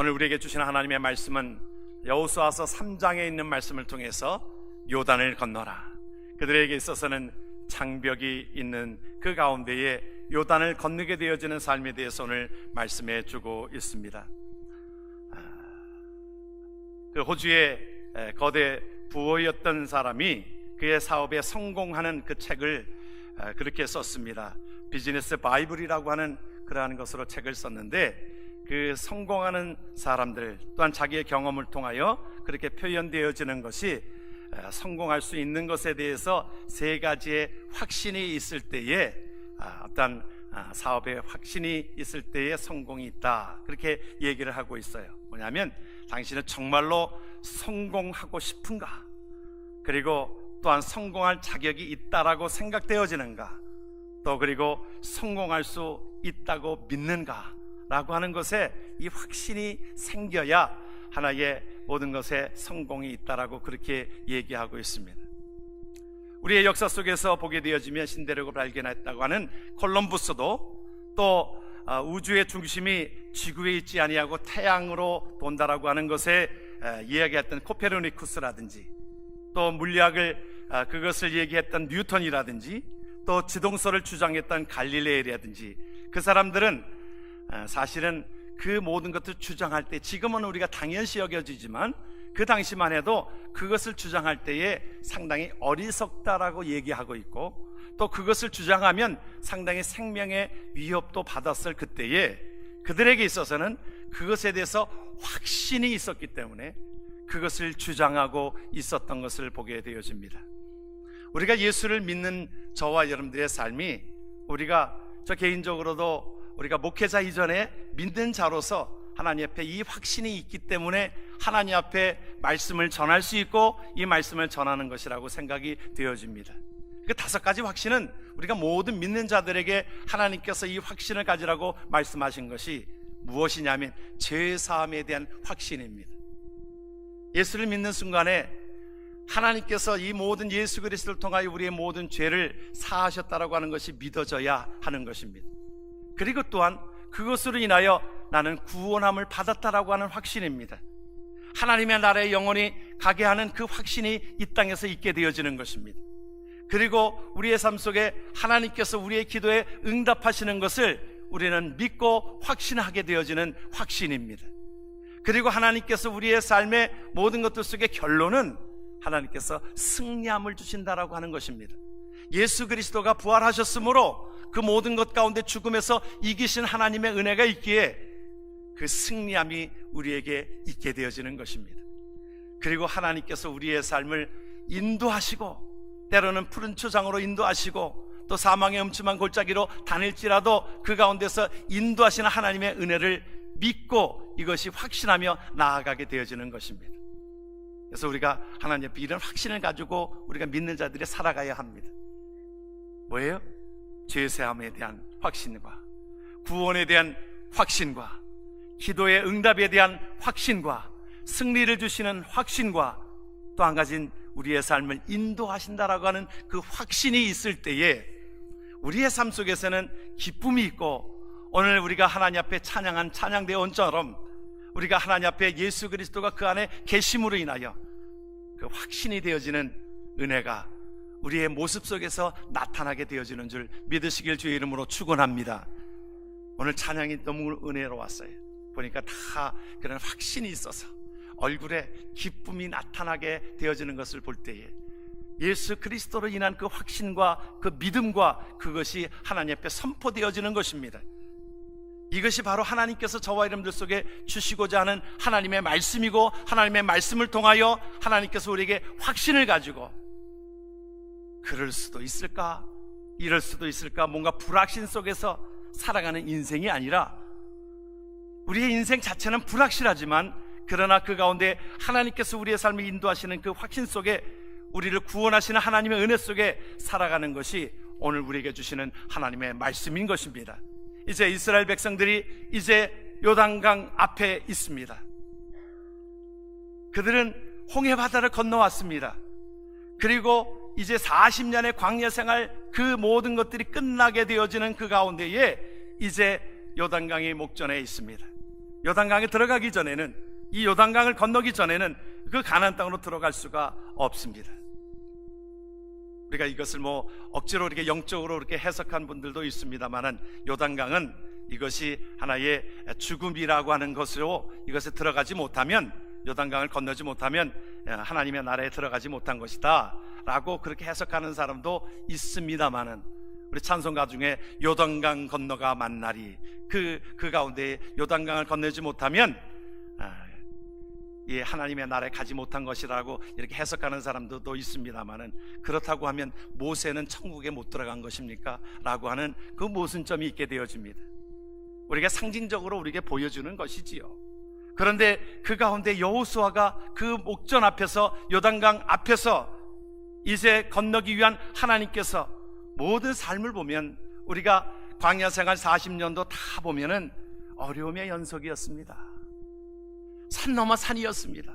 오늘 우리에게 주신 하나님의 말씀은 여호수아서 3장에 있는 말씀을 통해서 요단을 건너라. 그들에게 있어서는 장벽이 있는 그 가운데에 요단을 건너게 되어지는 삶에 대해서 오늘 말씀해 주고 있습니다. 그 호주의 거대 부호였던 사람이 그의 사업에 성공하는 그 책을 그렇게 썼습니다. 비즈니스 바이블이라고 하는 그러한 것으로 책을 썼는데, 그 성공하는 사람들 또한 자기의 경험을 통하여 그렇게 표현되어지는 것이 성공할 수 있는 것에 대해서 세 가지의 확신이 있을 때에 어떤 사업에 확신이 있을 때에 성공이 있다, 그렇게 얘기를 하고 있어요. 뭐냐면 당신은 정말로 성공하고 싶은가, 그리고 또한 성공할 자격이 있다라고 생각되어지는가, 또 그리고 성공할 수 있다고 믿는가 라고 하는 것에 이 확신이 생겨야 하나의 모든 것에 성공이 있다라고 그렇게 얘기하고 있습니다. 우리의 역사 속에서 보게 되어지면 신대륙을 발견했다고 하는 콜럼부스도, 또 우주의 중심이 지구에 있지 아니하고 태양으로 돈다라고 하는 것에 이야기했던 코페르니쿠스라든지, 또 물리학을 그것을 얘기했던 뉴턴이라든지, 또 지동설을 주장했던 갈릴레이라든지, 그 사람들은 사실은 그 모든 것을 주장할 때, 지금은 우리가 당연시 여겨지지만 그 당시만 해도 그것을 주장할 때에 상당히 어리석다라고 얘기하고 있고, 또 그것을 주장하면 상당히 생명의 위협도 받았을 그때에 그들에게 있어서는 그것에 대해서 확신이 있었기 때문에 그것을 주장하고 있었던 것을 보게 되어집니다. 우리가 예수를 믿는 저와 여러분들의 삶이, 저 개인적으로도 우리가 목회자 이전에 믿는 자로서 하나님 앞에 이 확신이 있기 때문에 하나님 앞에 말씀을 전할 수 있고 이 말씀을 전하는 것이라고 생각이 되어집니다. 그 5가지 확신은 우리가 모든 믿는 자들에게 하나님께서 이 확신을 가지라고 말씀하신 것이 무엇이냐면 죄사함에 대한 확신입니다. 예수를 믿는 순간에 하나님께서 이 모든 예수 그리스도를 통하여 우리의 모든 죄를 사하셨다라고 하는 것이 믿어져야 하는 것입니다. 그리고 또한 그것으로 인하여 나는 구원함을 받았다라고 하는 확신입니다. 하나님의 나라에 영원히 가게 하는 그 확신이 이 땅에서 있게 되어지는 것입니다. 그리고 우리의 삶 속에 하나님께서 우리의 기도에 응답하시는 것을 우리는 믿고 확신하게 되어지는 확신입니다. 그리고 하나님께서 우리의 삶의 모든 것들 속에 결론은 하나님께서 승리함을 주신다라고 하는 것입니다. 예수 그리스도가 부활하셨으므로 그 모든 것 가운데 죽음에서 이기신 하나님의 은혜가 있기에 그 승리함이 우리에게 있게 되어지는 것입니다. 그리고 하나님께서 우리의 삶을 인도하시고, 때로는 푸른 초장으로 인도하시고, 또 사망의 음침한 골짜기로 다닐지라도 그 가운데서 인도하시는 하나님의 은혜를 믿고 이것이 확신하며 나아가게 되어지는 것입니다. 그래서 우리가 하나님 앞에 이런 확신을 가지고 우리가 믿는 자들이 살아가야 합니다. 뭐예요? 죄사함에 대한 확신과 구원에 대한 확신과 기도의 응답에 대한 확신과 승리를 주시는 확신과 또 한 가지는 우리의 삶을 인도하신다라고 하는 그 확신이 있을 때에 우리의 삶 속에서는 기쁨이 있고, 오늘 우리가 하나님 앞에 찬양한 찬양대원처럼 우리가 하나님 앞에 예수 그리스도가 그 안에 계심으로 인하여 그 확신이 되어지는 은혜가 우리의 모습 속에서 나타나게 되어지는 줄 믿으시길 주의 이름으로 축원합니다. 오늘 찬양이 너무 은혜로웠어요. 보니까 다 그런 확신이 있어서 얼굴에 기쁨이 나타나게 되어지는 것을 볼 때에 예수 그리스도로 인한 그 확신과 그 믿음과 그것이 하나님 앞에 선포되어지는 것입니다. 이것이 바로 하나님께서 저와 여러분들 속에 주시고자 하는 하나님의 말씀이고, 하나님의 말씀을 통하여 하나님께서 우리에게 확신을 가지고 그럴 수도 있을까, 이럴 수도 있을까, 뭔가 불확신 속에서 살아가는 인생이 아니라, 우리의 인생 자체는 불확실하지만 그러나 그 가운데 하나님께서 우리의 삶을 인도하시는 그 확신 속에 우리를 구원하시는 하나님의 은혜 속에 살아가는 것이 오늘 우리에게 주시는 하나님의 말씀인 것입니다. 이제 이스라엘 백성들이 이제 요단강 앞에 있습니다. 그들은 홍해 바다를 건너왔습니다. 그리고 이제 40년의 광야 생활, 그 모든 것들이 끝나게 되어지는 그 가운데에 이제 요단강이 목전에 있습니다. 요단강에 들어가기 전에는, 이 요단강을 건너기 전에는 그 가나안 땅으로 들어갈 수가 없습니다. 우리가 이것을 억지로 이렇게 영적으로 이렇게 해석한 분들도 있습니다만은, 요단강은 이것이 하나의 죽음이라고 하는 것으로, 이것에 들어가지 못하면, 요단강을 건너지 못하면 하나님의 나라에 들어가지 못한 것이다 라고 그렇게 해석하는 사람도 있습니다만은, 우리 찬송가 중에 요단강 건너가 만나리, 그 가운데 요단강을 건너지 못하면 이 하나님의 나라에 가지 못한 것이라고 이렇게 해석하는 사람들도 있습니다만은, 그렇다고 하면 모세는 천국에 못 들어간 것입니까? 라고 하는 그 모순점이 있게 되어집니다. 우리가 상징적으로 우리에게 보여주는 것이지요. 그런데 그 가운데 여호수아가 그 목전 앞에서, 요단강 앞에서 이제 건너기 위한 하나님께서 모든 삶을 보면, 우리가 광야 생활 40년도 다 보면은 어려움의 연속이었습니다. 산 넘어 산이었습니다.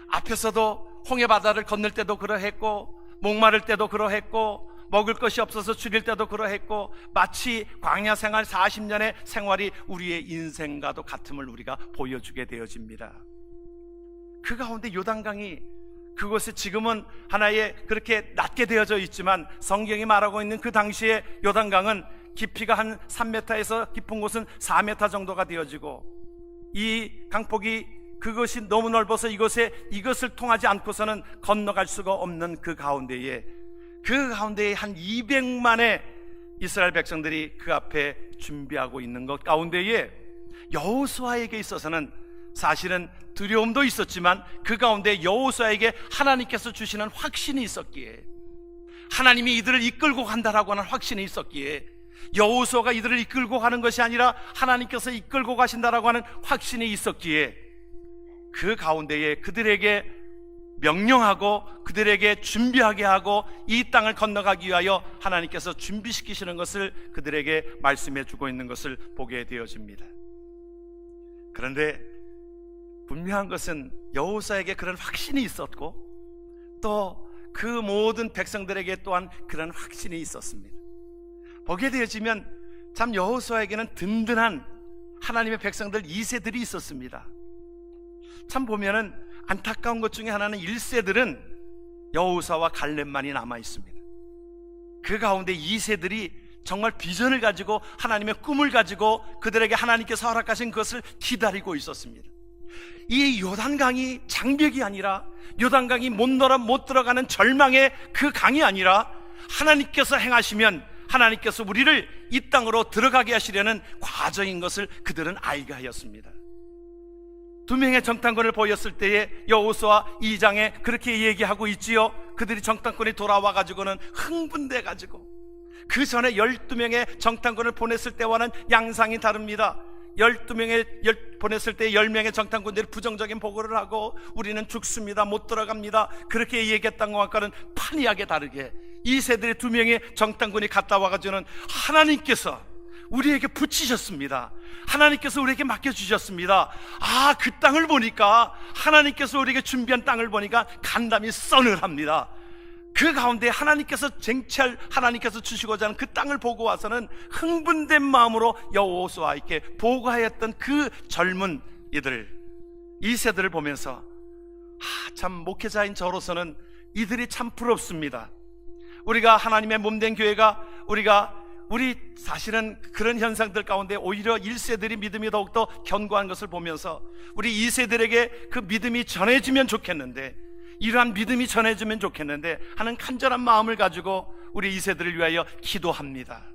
앞에서도 홍해바다를 건널 때도 그러했고, 목마를 때도 그러했고, 먹을 것이 없어서 죽일 때도 그러했고, 마치 광야 생활 40년의 생활이 우리의 인생과도 같음을 우리가 보여주게 되어집니다. 그 가운데 요단강이, 그곳에 지금은 하나의 그렇게 낮게 되어져 있지만, 성경이 말하고 있는 그 당시에 요단강은 깊이가 한 3m에서 깊은 곳은 4m 정도가 되어지고, 이 강폭이, 그것이 너무 넓어서 이것을 통하지 않고서는 건너갈 수가 없는 그 가운데에 한 200만의 이스라엘 백성들이 그 앞에 준비하고 있는 것 가운데에, 여호수아에게 있어서는 사실은 두려움도 있었지만, 그 가운데 여호수아에게 하나님께서 주시는 확신이 있었기에, 하나님이 이들을 이끌고 간다라고 하는 확신이 있었기에, 여호수아가 이들을 이끌고 가는 것이 아니라 하나님께서 이끌고 가신다라고 하는 확신이 있었기에, 그 가운데에 그들에게 명령하고 그들에게 준비하게 하고 이 땅을 건너가기 위하여 하나님께서 준비시키시는 것을 그들에게 말씀해 주고 있는 것을 보게 되어집니다. 그런데 분명한 것은 여호수아에게 그런 확신이 있었고, 또 그 모든 백성들에게 또한 그런 확신이 있었습니다. 보게 되어지면 참 여호수아에게는 든든한 하나님의 백성들 2세들이 있었습니다. 참 보면은 안타까운 것 중에 하나는 1세들은 여호수아와 갈렙만이 남아 있습니다. 그 가운데 2세들이 정말 비전을 가지고, 하나님의 꿈을 가지고 그들에게 하나님께서 허락하신 것을 기다리고 있었습니다. 이 요단강이 장벽이 아니라, 요단강이 못 들어가는 절망의 그 강이 아니라, 하나님께서 행하시면 하나님께서 우리를 이 땅으로 들어가게 하시려는 과정인 것을 그들은 알게 하였습니다. 2명의 정탐꾼을 보였을 때에 여호수아 2장에 그렇게 얘기하고 있지요. 그들이 정탐꾼이 돌아와 가지고는 흥분돼 가지고, 그 전에 12명의 정탐꾼을 보냈을 때와는 양상이 다릅니다. 12명의 보냈을 때 10명의 정탐꾼들이 부정적인 보고를 하고, 우리는 죽습니다, 못 들어갑니다, 그렇게 얘기했던 것과는 판이하게 다르게, 이 세들의 2명의 정탐꾼이 갔다 와가지고는 하나님께서 우리에게 붙이셨습니다, 하나님께서 우리에게 맡겨주셨습니다, 그 땅을 보니까, 하나님께서 우리에게 준비한 땅을 보니까 간담이 서늘합니다. 그 가운데 하나님께서 하나님께서 주시고자 하는 그 땅을 보고 와서는 흥분된 마음으로 여호수아에게 보고하였던 그 젊은 이들, 2세들을 보면서 참 목회자인 저로서는 이들이 참 부럽습니다. 우리가 하나님의 몸된 교회가, 우리 사실은 그런 현상들 가운데 오히려 1세들이 믿음이 더욱더 견고한 것을 보면서, 우리 2세들에게 그 믿음이 전해지면 좋겠는데, 이러한 믿음이 전해지면 좋겠는데 하는 간절한 마음을 가지고 우리 2세들을 위하여 기도합니다.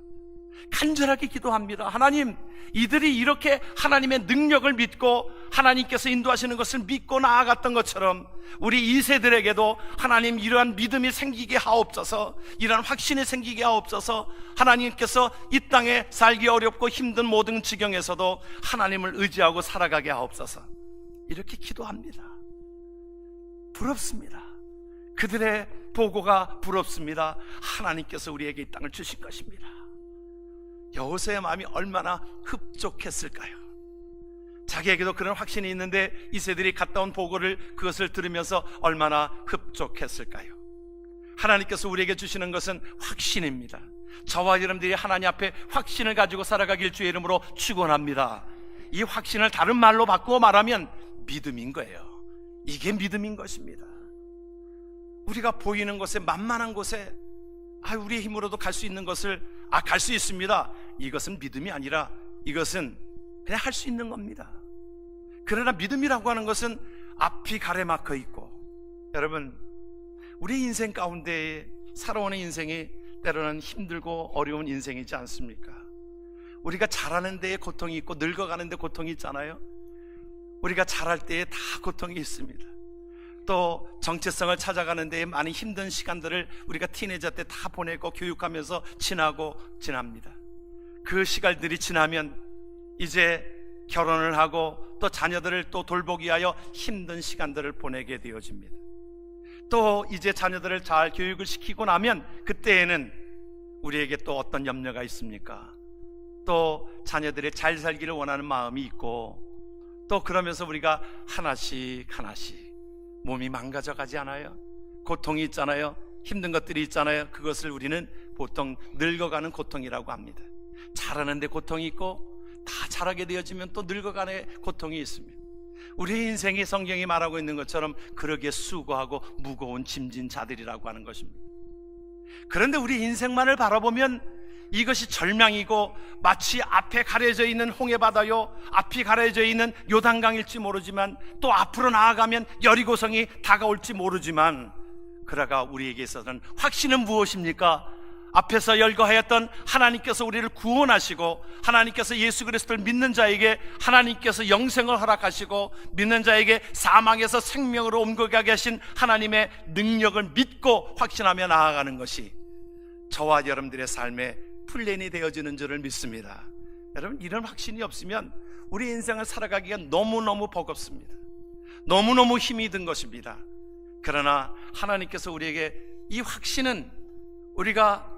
간절하게 기도합니다. 하나님, 이들이 이렇게 하나님의 능력을 믿고 하나님께서 인도하시는 것을 믿고 나아갔던 것처럼 우리 2세들에게도 하나님 이러한 믿음이 생기게 하옵소서, 이러한 확신이 생기게 하옵소서, 하나님께서 이 땅에 살기 어렵고 힘든 모든 지경에서도 하나님을 의지하고 살아가게 하옵소서, 이렇게 기도합니다. 부럽습니다. 그들의 보고가 부럽습니다. 하나님께서 우리에게 이 땅을 주신 것입니다. 여호수아의 마음이 얼마나 흡족했을까요? 자기에게도 그런 확신이 있는데 2세들이 갔다 온 보고를, 그것을 들으면서 얼마나 흡족했을까요? 하나님께서 우리에게 주시는 것은 확신입니다. 저와 여러분들이 하나님 앞에 확신을 가지고 살아가길 주의 이름으로 축원합니다. 이 확신을 다른 말로 바꾸어 말하면 믿음인 거예요. 이게 믿음인 것입니다. 우리가 보이는 곳에, 만만한 곳에 우리의 힘으로도 갈 수 있는 것을 갈 수 있습니다. 이것은 믿음이 아니라 이것은 그냥 할 수 있는 겁니다. 그러나 믿음이라고 하는 것은 앞이 가래막혀 있고, 여러분, 우리 인생 가운데 살아오는 인생이 때로는 힘들고 어려운 인생이지 않습니까? 우리가 자라는 데에 고통이 있고 늙어가는 데 고통이 있잖아요. 우리가 자랄 때에 다 고통이 있습니다. 또 정체성을 찾아가는 데에 많은 힘든 시간들을 우리가 티네이저 때 다 보내고 교육하면서 지납니다. 그 시간들이 지나면 이제 결혼을 하고 또 자녀들을 또 돌보기 위하여 힘든 시간들을 보내게 되어집니다. 또 이제 자녀들을 잘 교육을 시키고 나면 그때에는 우리에게 또 어떤 염려가 있습니까? 또 자녀들의 잘 살기를 원하는 마음이 있고, 또 그러면서 우리가 하나씩 몸이 망가져 가지 않아요? 고통이 있잖아요. 힘든 것들이 있잖아요. 그것을 우리는 보통 늙어가는 고통이라고 합니다. 자라는데 고통이 있고 다 자라게 되어지면 또 늙어가는 고통이 있습니다. 우리 인생이 성경이 말하고 있는 것처럼 그러기에 수고하고 무거운 짐진 자들이라고 하는 것입니다. 그런데 우리 인생만을 바라보면 이것이 절망이고 마치 앞에 가려져 있는 홍해바다요, 앞이 가려져 있는 요단강일지 모르지만, 또 앞으로 나아가면 여리고성이 다가올지 모르지만, 그러가 우리에게 있어서는 확신은 무엇입니까? 앞에서 열거하였던 하나님께서 우리를 구원하시고, 하나님께서 예수 그리스도를 믿는 자에게 하나님께서 영생을 허락하시고, 믿는 자에게 사망에서 생명으로 옮겨가게 하신 하나님의 능력을 믿고 확신하며 나아가는 것이 저와 여러분들의 삶의 플랜이 되어지는 줄을 믿습니다. 여러분, 이런 확신이 없으면 우리 인생을 살아가기가 너무너무 버겁습니다. 너무너무 힘이 든 것입니다. 그러나 하나님께서 우리에게 이 확신은 우리가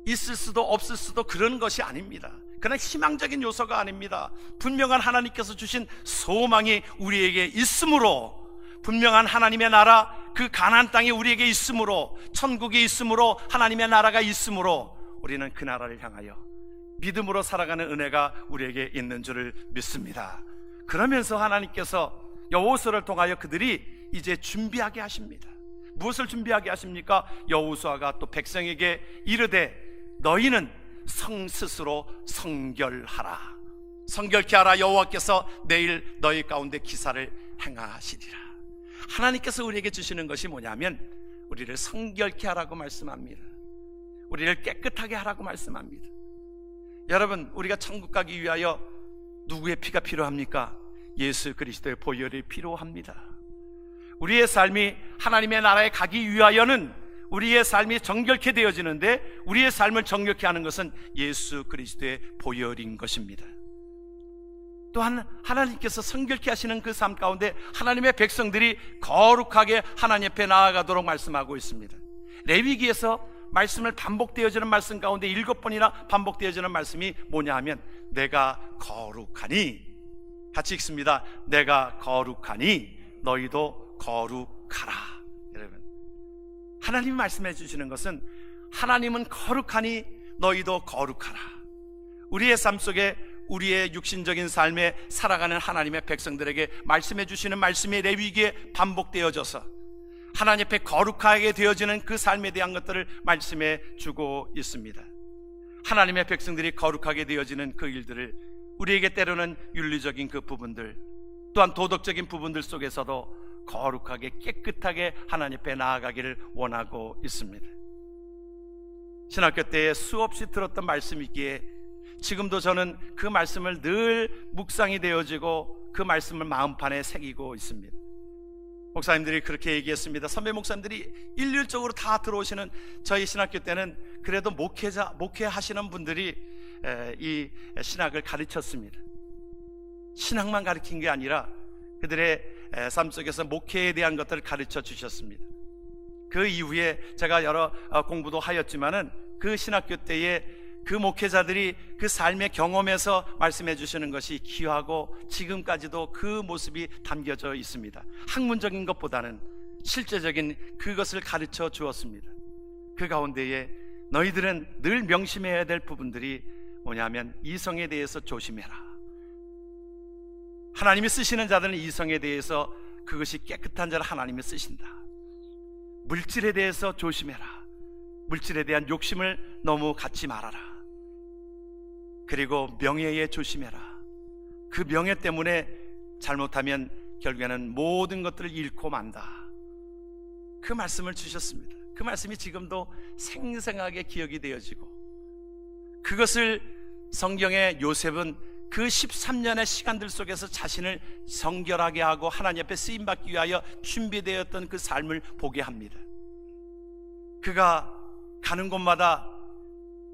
있을 수도 없을 수도 그런 것이 아닙니다. 그러나 희망적인 요소가 아닙니다. 분명한 하나님께서 주신 소망이 우리에게 있으므로, 분명한 하나님의 나라, 그 가나안 땅이 우리에게 있으므로, 천국이 있으므로, 하나님의 나라가 있으므로 우리는 그 나라를 향하여 믿음으로 살아가는 은혜가 우리에게 있는 줄을 믿습니다. 그러면서 하나님께서 여호수아를 통하여 그들이 이제 준비하게 하십니다. 무엇을 준비하게 하십니까? 여호수아가 또 백성에게 이르되 너희는 성 스스로 성결하라. 성결케 하라. 여호와께서 내일 너희 가운데 기사를 행하시리라. 하나님께서 우리에게 주시는 것이 뭐냐면 우리를 성결케 하라고 말씀합니다. 우리를 깨끗하게 하라고 말씀합니다. 여러분, 우리가 천국 가기 위하여 누구의 피가 필요합니까? 예수 그리스도의 보혈이 필요합니다. 우리의 삶이 하나님의 나라에 가기 위하여는 우리의 삶이 정결케 되어지는데, 우리의 삶을 정결케 하는 것은 예수 그리스도의 보혈인 것입니다. 또한 하나님께서 성결케 하시는 그 삶 가운데 하나님의 백성들이 거룩하게 하나님 앞에 나아가도록 말씀하고 있습니다. 레위기에서 말씀을 반복되어지는 말씀 가운데 7번이나 반복되어지는 말씀이 뭐냐 하면 내가 거룩하니, 같이 읽습니다. 내가 거룩하니 너희도 거룩하라. 여러분, 하나님이 말씀해 주시는 것은 하나님은 거룩하니 너희도 거룩하라. 우리의 삶 속에 우리의 육신적인 삶에 살아가는 하나님의 백성들에게 말씀해 주시는 말씀이 레위기에 반복되어져서 하나님 앞에 거룩하게 되어지는 그 삶에 대한 것들을 말씀해 주고 있습니다. 하나님의 백성들이 거룩하게 되어지는 그 일들을 우리에게 때로는 윤리적인 그 부분들, 또한 도덕적인 부분들 속에서도 거룩하게 깨끗하게 하나님 앞에 나아가기를 원하고 있습니다. 신학교 때에 수없이 들었던 말씀이기에 지금도 저는 그 말씀을 늘 묵상이 되어지고 그 말씀을 마음판에 새기고 있습니다. 목사님들이 그렇게 얘기했습니다. 선배 목사님들이 일률적으로 다 들어오시는 저희 신학교 때는 그래도 목회하시는 분들이 이 신학을 가르쳤습니다. 신학만 가르친 게 아니라 그들의 삶 속에서 목회에 대한 것들을 가르쳐 주셨습니다. 그 이후에 제가 여러 공부도 하였지만은 그 신학교 때에 그 목회자들이 그 삶의 경험에서 말씀해 주시는 것이 귀하고 지금까지도 그 모습이 담겨져 있습니다. 학문적인 것보다는 실제적인 그것을 가르쳐 주었습니다. 그 가운데에 너희들은 늘 명심해야 될 부분들이 뭐냐면 이성에 대해서 조심해라. 하나님이 쓰시는 자들은 이성에 대해서 그것이 깨끗한 자를 하나님이 쓰신다. 물질에 대해서 조심해라. 물질에 대한 욕심을 너무 갖지 말아라. 그리고 명예에 조심해라. 그 명예 때문에 잘못하면 결국에는 모든 것들을 잃고 만다. 그 말씀을 주셨습니다. 그 말씀이 지금도 생생하게 기억이 되어지고, 그것을 성경의 요셉은 그 13년의 시간들 속에서 자신을 성결하게 하고 하나님 앞에 쓰임받기 위하여 준비되었던 그 삶을 보게 합니다. 그가 가는 곳마다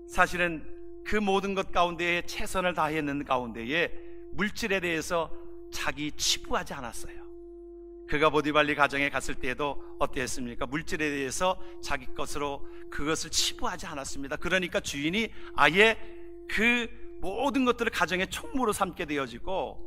사실은 그 모든 것 가운데에 최선을 다했는 가운데에 물질에 대해서 자기 치부하지 않았어요. 그가 보디발리 가정에 갔을 때에도 어땠습니까? 물질에 대해서 자기 것으로 그것을 치부하지 않았습니다. 그러니까 주인이 아예 그 모든 것들을 가정의 총무로 삼게 되어지고,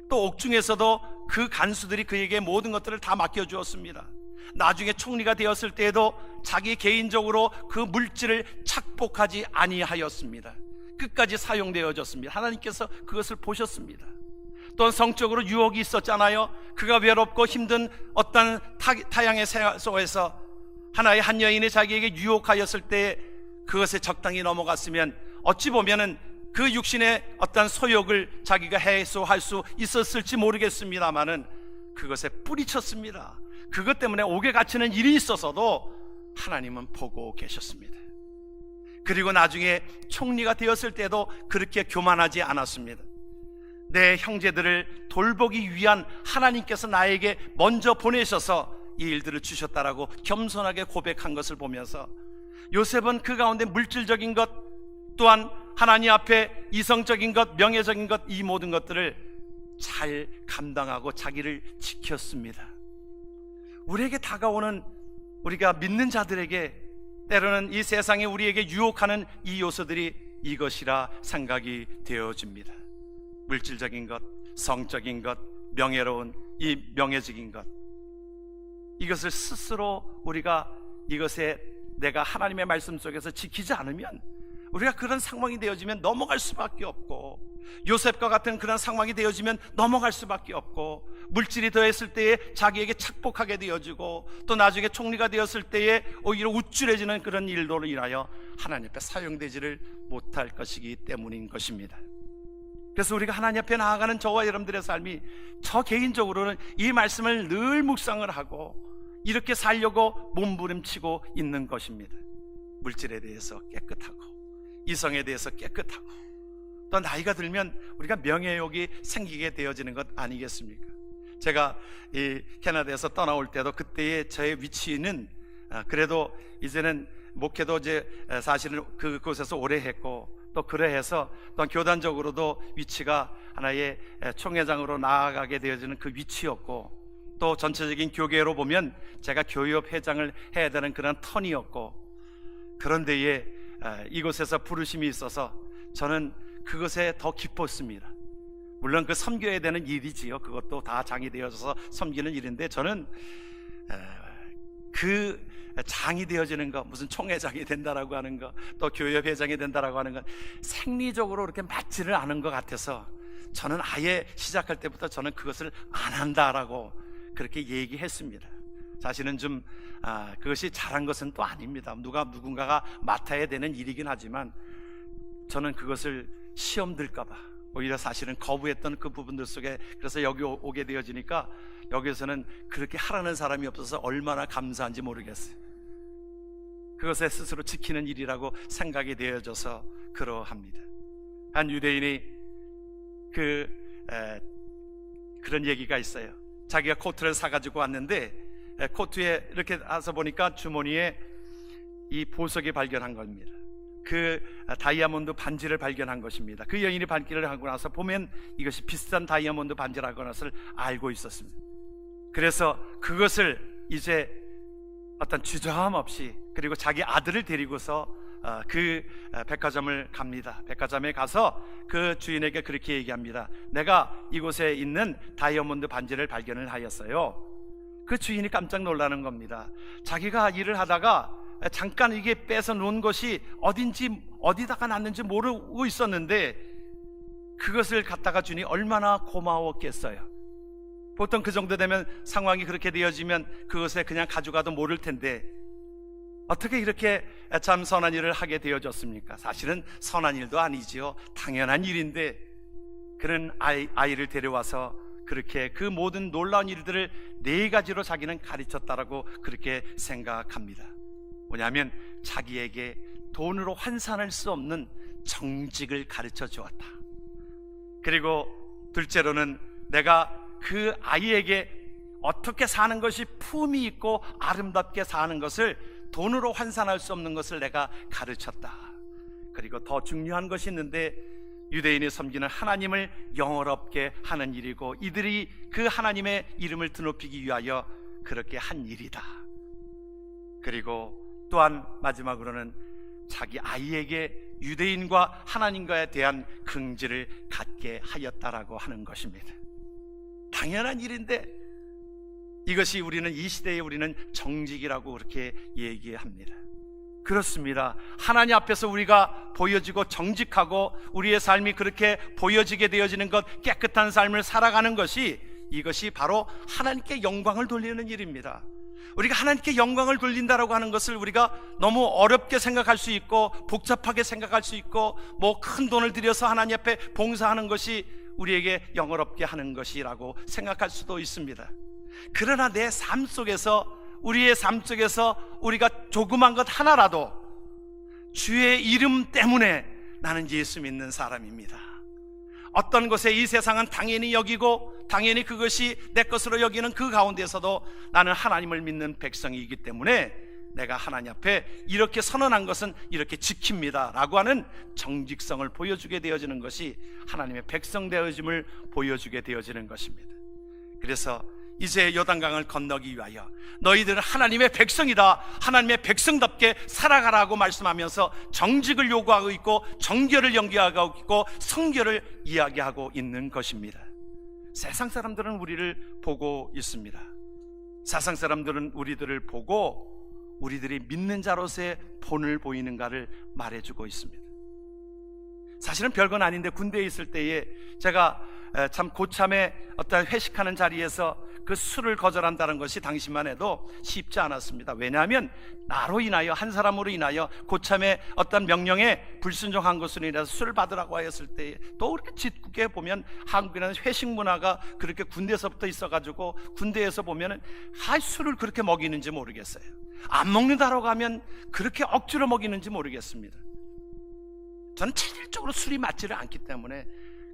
또 옥중에서도 그 간수들이 그에게 모든 것들을 다 맡겨주었습니다. 나중에 총리가 되었을 때에도 자기 개인적으로 그 물질을 착복하지 아니하였습니다. 끝까지 사용되어졌습니다. 하나님께서 그것을 보셨습니다. 또한 성적으로 유혹이 있었잖아요. 그가 외롭고 힘든 어떤 타향의 생활 속에서 하나의 한 여인이 자기에게 유혹하였을 때 그것에 적당히 넘어갔으면 어찌 보면은 그 육신의 어떤 소욕을 자기가 해소할 수 있었을지 모르겠습니다만은 그것에 뿌리쳤습니다. 그것 때문에 옥에 갇히는 일이 있어서도 하나님은 보고 계셨습니다. 그리고 나중에 총리가 되었을 때도 그렇게 교만하지 않았습니다. 내 형제들을 돌보기 위한 하나님께서 나에게 먼저 보내셔서 이 일들을 주셨다라고 겸손하게 고백한 것을 보면서, 요셉은 그 가운데 물질적인 것 또한 하나님 앞에 이성적인 것, 명예적인 것, 이 모든 것들을 잘 감당하고 자기를 지켰습니다. 우리에게 다가오는, 우리가 믿는 자들에게 때로는 이 세상에 우리에게 유혹하는 이 요소들이 이것이라 생각이 되어집니다. 물질적인 것, 성적인 것, 명예로운 이 명예적인 것, 이것을 스스로 우리가 이것에 내가 하나님의 말씀 속에서 지키지 않으면 우리가 그런 상황이 되어지면 넘어갈 수밖에 없고, 요셉과 같은 그런 상황이 되어지면 넘어갈 수밖에 없고, 물질이 더했을 때에 자기에게 착복하게 되어지고, 또 나중에 총리가 되었을 때에 오히려 우쭐해지는 그런 일로 인하여 하나님 앞에 사용되지를 못할 것이기 때문인 것입니다. 그래서 우리가 하나님 앞에 나아가는 저와 여러분들의 삶이, 저 개인적으로는 이 말씀을 늘 묵상을 하고 이렇게 살려고 몸부림치고 있는 것입니다. 물질에 대해서 깨끗하고, 이성에 대해서 깨끗하고, 또 나이가 들면 우리가 명예욕이 생기게 되어지는 것 아니겠습니까? 제가 이 캐나다에서 떠나올 때도 그때의 저의 위치는 그래도 이제는 목회도 이제 사실은 그곳에서 오래 했고, 또 그래해서 또 교단적으로도 위치가 하나의 총회장으로 나아가게 되어지는 그 위치였고, 또 전체적인 교계로 보면 제가 교회협 회장을 해야 되는 그런 턴이었고, 그런데에 이곳에서 부르심이 있어서 저는 그것에 더 기뻤습니다. 물론 그 섬겨야 되는 일이지요. 그것도 다 장이 되어져서 섬기는 일인데, 저는 그 장이 되어지는 것, 무슨 총회장이 된다라고 하는 것, 또 교회협 회장이 된다라고 하는 것, 생리적으로 그렇게 맞지를 않은 것 같아서 저는 아예 시작할 때부터 저는 그것을 안 한다라고 그렇게 얘기했습니다. 사실은 좀 그것이 잘한 것은 또 아닙니다. 누군가가 맡아야 되는 일이긴 하지만 저는 그것을 시험 들까봐 오히려 사실은 거부했던 그 부분들 속에, 그래서 여기 오게 되어지니까 여기서는 그렇게 하라는 사람이 없어서 얼마나 감사한지 모르겠어요. 그것에 스스로 지키는 일이라고 생각이 되어져서 그러합니다. 한 유대인이 그런 얘기가 있어요. 자기가 코트를 사가지고 왔는데 코트에 이렇게 와서 보니까 주머니에 이 보석이 발견한 겁니다. 그 다이아몬드 반지를 발견한 것입니다. 그 여인이 반기를 하고 나서 보면 이것이 비싼 다이아몬드 반지라고 하는 것을 알고 있었습니다. 그래서 그것을 이제 어떤 주저함 없이, 그리고 자기 아들을 데리고서 그 백화점을 갑니다. 백화점에 가서 그 주인에게 그렇게 얘기합니다. 내가 이곳에 있는 다이아몬드 반지를 발견을 하였어요. 그 주인이 깜짝 놀라는 겁니다. 자기가 일을 하다가 잠깐 이게 빼서 놓은 것이 어디다가 놨는지 모르고 있었는데 그것을 갖다가 주니 얼마나 고마웠겠어요. 보통 그 정도 되면 상황이 그렇게 되어지면 그것에 그냥 가져가도 모를 텐데 어떻게 이렇게 참 선한 일을 하게 되어졌습니까? 사실은 선한 일도 아니지요. 당연한 일인데 그런 아이를 데려와서 그렇게 그 모든 놀라운 일들을 4가지로 자기는 가르쳤다라고 그렇게 생각합니다. 뭐냐면 자기에게 돈으로 환산할 수 없는 정직을 가르쳐 주었다. 그리고 둘째로는 내가 그 아이에게 어떻게 사는 것이 품위 있고 아름답게 사는 것을 돈으로 환산할 수 없는 것을 내가 가르쳤다. 그리고 더 중요한 것이 있는데 유대인이 섬기는 하나님을 영어롭게 하는 일이고 이들이 그 하나님의 이름을 드높이기 위하여 그렇게 한 일이다. 그리고 또한 마지막으로는 자기 아이에게 유대인과 하나님과에 대한 긍지를 갖게 하였다라고 하는 것입니다. 당연한 일인데 이것이 우리는 이 시대에 우리는 정직이라고 그렇게 얘기합니다. 그렇습니다. 하나님 앞에서 우리가 보여지고 정직하고 우리의 삶이 그렇게 보여지게 되어지는 것, 깨끗한 삶을 살아가는 것이 이것이 바로 하나님께 영광을 돌리는 일입니다. 우리가 하나님께 영광을 돌린다라고 하는 것을 우리가 너무 어렵게 생각할 수 있고 복잡하게 생각할 수 있고 뭐 큰 돈을 들여서 하나님 앞에 봉사하는 것이 우리에게 영어롭게 하는 것이라고 생각할 수도 있습니다. 그러나 내 삶 속에서 우리의 삶 속에서 우리가 조그만 것 하나라도 주의 이름 때문에 나는 예수 믿는 사람입니다. 어떤 것에 이 세상은 당연히 여기고 당연히 그것이 내 것으로 여기는 그 가운데서도 나는 하나님을 믿는 백성이기 때문에 내가 하나님 앞에 이렇게 선언한 것은 이렇게 지킵니다 라고 하는 정직성을 보여주게 되어지는 것이 하나님의 백성 되어짐을 보여주게 되어지는 것입니다. 그래서 이제 요단강을 건너기 위하여 너희들은 하나님의 백성이다, 하나님의 백성답게 살아가라고 말씀하면서 정직을 요구하고 있고 정결을 연기하고 있고 성결을 이야기하고 있는 것입니다. 세상 사람들은 우리를 보고 있습니다. 세상 사람들은 우리들을 보고 우리들이 믿는 자로서의 본을 보이는가를 말해주고 있습니다. 사실은 별건 아닌데 군대에 있을 때에 제가 참 고참에 어떤 회식하는 자리에서 그 술을 거절한다는 것이 당시만 해도 쉽지 않았습니다. 왜냐하면 나로 인하여, 한 사람으로 인하여 고참의 어떤 명령에 불순종한 것으로 인해서 술을 받으라고 하였을 때 또 그렇게 짓궂게 보면 한국에는 회식 문화가 그렇게 군대에서부터 있어가지고 군대에서 보면은 술을 그렇게 먹이는지 모르겠어요. 안 먹는다라고 하면 그렇게 억지로 먹이는지 모르겠습니다. 저는 체질적으로 술이 맞지를 않기 때문에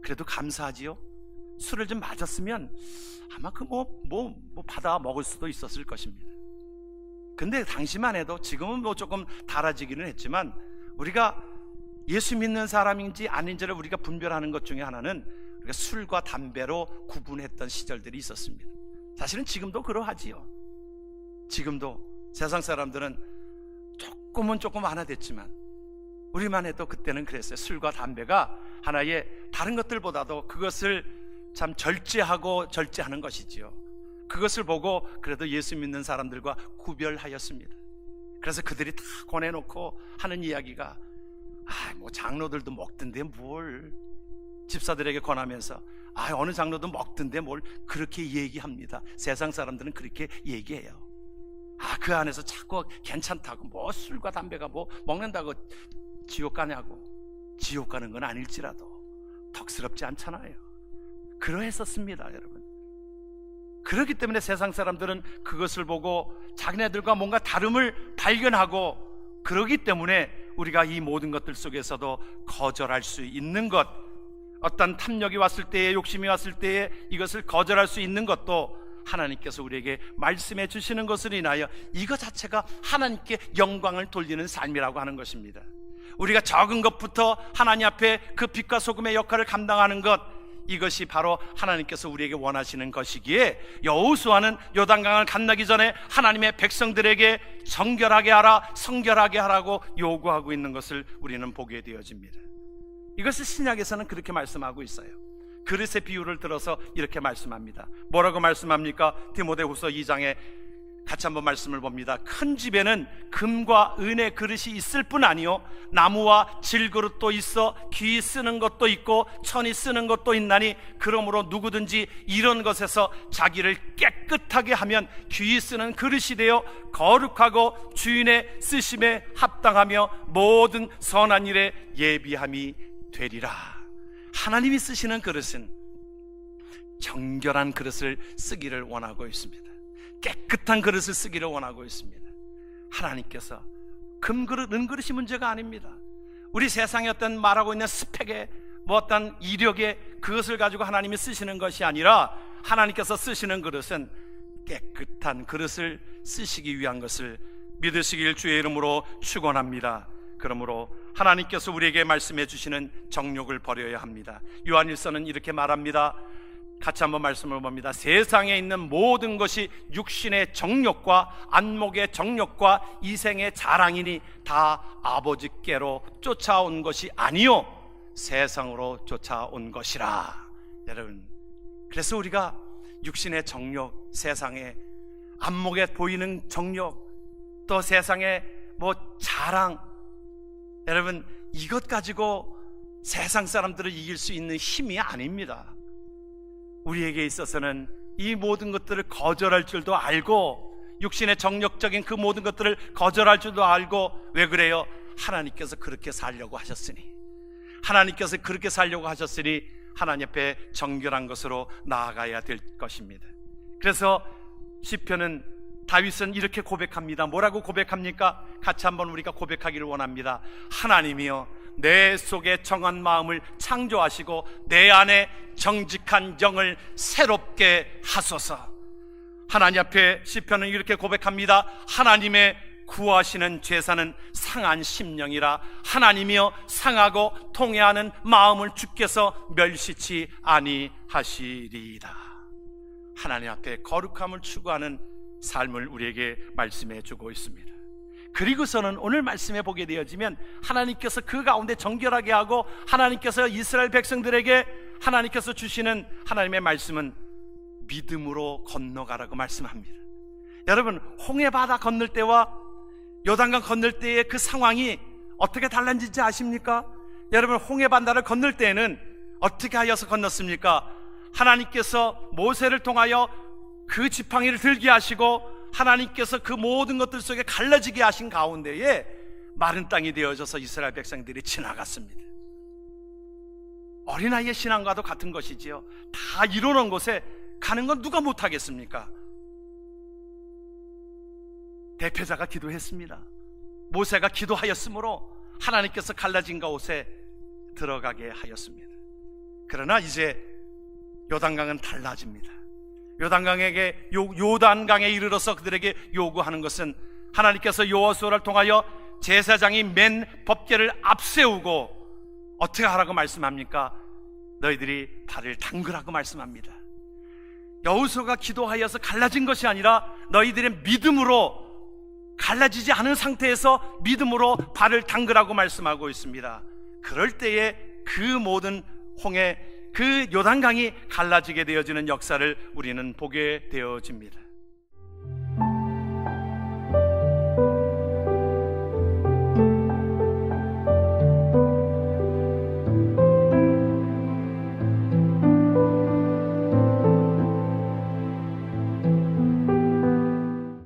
그래도 감사하지요. 술을 좀 맞았으면 아마 받아 먹을 수도 있었을 것입니다. 근데 당시만 해도, 지금은 조금 달아지기는 했지만 우리가 예수 믿는 사람인지 아닌지를 우리가 분별하는 것 중에 하나는 우리가 술과 담배로 구분했던 시절들이 있었습니다. 사실은 지금도 그러하지요. 지금도 세상 사람들은 조금 완화됐지만 우리만 해도 그때는 그랬어요. 술과 담배가 하나의 다른 것들보다도 그것을 참 절제하는 것이지요. 그것을 보고 그래도 예수 믿는 사람들과 구별하였습니다. 그래서 그들이 다 권해놓고 하는 이야기가 장로들도 먹던데 뭘, 집사들에게 권하면서 어느 장로도 먹던데 뭘 그렇게 얘기합니다. 세상 사람들은 그렇게 얘기해요. 그 안에서 자꾸 괜찮다고, 뭐 술과 담배가 뭐 먹는다고 지옥 가냐고. 지옥 가는 건 아닐지라도 덕스럽지 않잖아요. 그러했었습니다, 여러분. 그렇기 때문에 세상 사람들은 그것을 보고 자기네들과 뭔가 다름을 발견하고, 그러기 때문에 우리가 이 모든 것들 속에서도 거절할 수 있는 것, 어떤 탐욕이 왔을 때에, 욕심이 왔을 때에 이것을 거절할 수 있는 것도 하나님께서 우리에게 말씀해 주시는 것을 인하여 이것 자체가 하나님께 영광을 돌리는 삶이라고 하는 것입니다. 우리가 적은 것부터 하나님 앞에 그 빛과 소금의 역할을 감당하는 것, 이것이 바로 하나님께서 우리에게 원하시는 것이기에 여호수아는 요단강을 건너기 전에 하나님의 백성들에게 정결하게 하라, 성결하게 하라고 요구하고 있는 것을 우리는 보게 되어집니다. 이것을 신약에서는 그렇게 말씀하고 있어요. 그릇의 비유를 들어서 이렇게 말씀합니다. 뭐라고 말씀합니까? 디모데후서 2장에 같이 한번 말씀을 봅니다. 큰 집에는 금과 은의 그릇이 있을 뿐 아니요 나무와 질그릇도 있어 귀 쓰는 것도 있고 천이 쓰는 것도 있나니 그러므로 누구든지 이런 것에서 자기를 깨끗하게 하면 귀 쓰는 그릇이 되어 거룩하고 주인의 쓰심에 합당하며 모든 선한 일에 예비함이 되리라. 하나님이 쓰시는 그릇은 정결한 그릇을 쓰기를 원하고 있습니다. 깨끗한 그릇을 쓰기를 원하고 있습니다. 하나님께서 금그릇, 은그릇이 문제가 아닙니다. 우리 세상에 어떤 말하고 있는 스펙에 어떤 이력에 그것을 가지고 하나님이 쓰시는 것이 아니라 하나님께서 쓰시는 그릇은 깨끗한 그릇을 쓰시기 위한 것을 믿으시길 주의 이름으로 축원합니다. 그러므로 하나님께서 우리에게 말씀해 주시는 정욕을 버려야 합니다. 요한일서는 이렇게 말합니다. 같이 한번 말씀을 봅니다. 세상에 있는 모든 것이 육신의 정욕과 안목의 정욕과 이생의 자랑이니 다 아버지께로 쫓아온 것이 아니요 세상으로 쫓아온 것이라. 여러분, 그래서 우리가 육신의 정욕, 세상의 안목에 보이는 정욕, 또 세상의 자랑, 여러분 이것 가지고 세상 사람들을 이길 수 있는 힘이 아닙니다. 우리에게 있어서는 이 모든 것들을 거절할 줄도 알고, 육신의 정욕적인 그 모든 것들을 거절할 줄도 알고, 왜 그래요? 하나님께서 그렇게 살려고 하셨으니, 하나님께서 그렇게 살려고 하셨으니 하나님 앞에 정결한 것으로 나아가야 될 것입니다. 그래서 시편은, 다윗은 이렇게 고백합니다. 뭐라고 고백합니까? 같이 한번 우리가 고백하기를 원합니다. 하나님이여 내 속에 정한 마음을 창조하시고 내 안에 정직한 영을 새롭게 하소서. 하나님 앞에 시편은 이렇게 고백합니다. 하나님의 구하시는 제사는 상한 심령이라. 하나님이여 상하고 통회하는 마음을 주께서 멸시치 아니하시리이다. 하나님 앞에 거룩함을 추구하는 삶을 우리에게 말씀해 주고 있습니다. 그리고서는 오늘 말씀해 보게 되어지면 하나님께서 그 가운데 정결하게 하고, 하나님께서 이스라엘 백성들에게 하나님께서 주시는 하나님의 말씀은 믿음으로 건너가라고 말씀합니다. 여러분, 홍해바다 건널 때와 요단강 건널 때의 그 상황이 어떻게 달라진지 아십니까? 여러분, 홍해바다를 건널 때에는 어떻게 하여서 건넜습니까? 하나님께서 모세를 통하여 그 지팡이를 들게 하시고 하나님께서 그 모든 것들 속에 갈라지게 하신 가운데에 마른 땅이 되어져서 이스라엘 백성들이 지나갔습니다. 어린아이의 신앙과도 같은 것이지요. 다 이루어놓은 곳에 가는 건 누가 못하겠습니까? 대표자가 기도했습니다. 모세가 기도하였으므로 하나님께서 갈라진 곳에 들어가게 하였습니다. 그러나 이제 요단강은 달라집니다. 요단강에 이르러서 그들에게 요구하는 것은, 하나님께서 여호수아를 통하여 제사장이 맨 법궤를 앞세우고 어떻게 하라고 말씀합니까? 너희들이 발을 담그라고 말씀합니다. 여호수아가 기도하여서 갈라진 것이 아니라 너희들의 믿음으로, 갈라지지 않은 상태에서 믿음으로 발을 담그라고 말씀하고 있습니다. 그럴 때에 그 모든 홍해, 그 요단강이 갈라지게 되어지는 역사를 우리는 보게 되어집니다.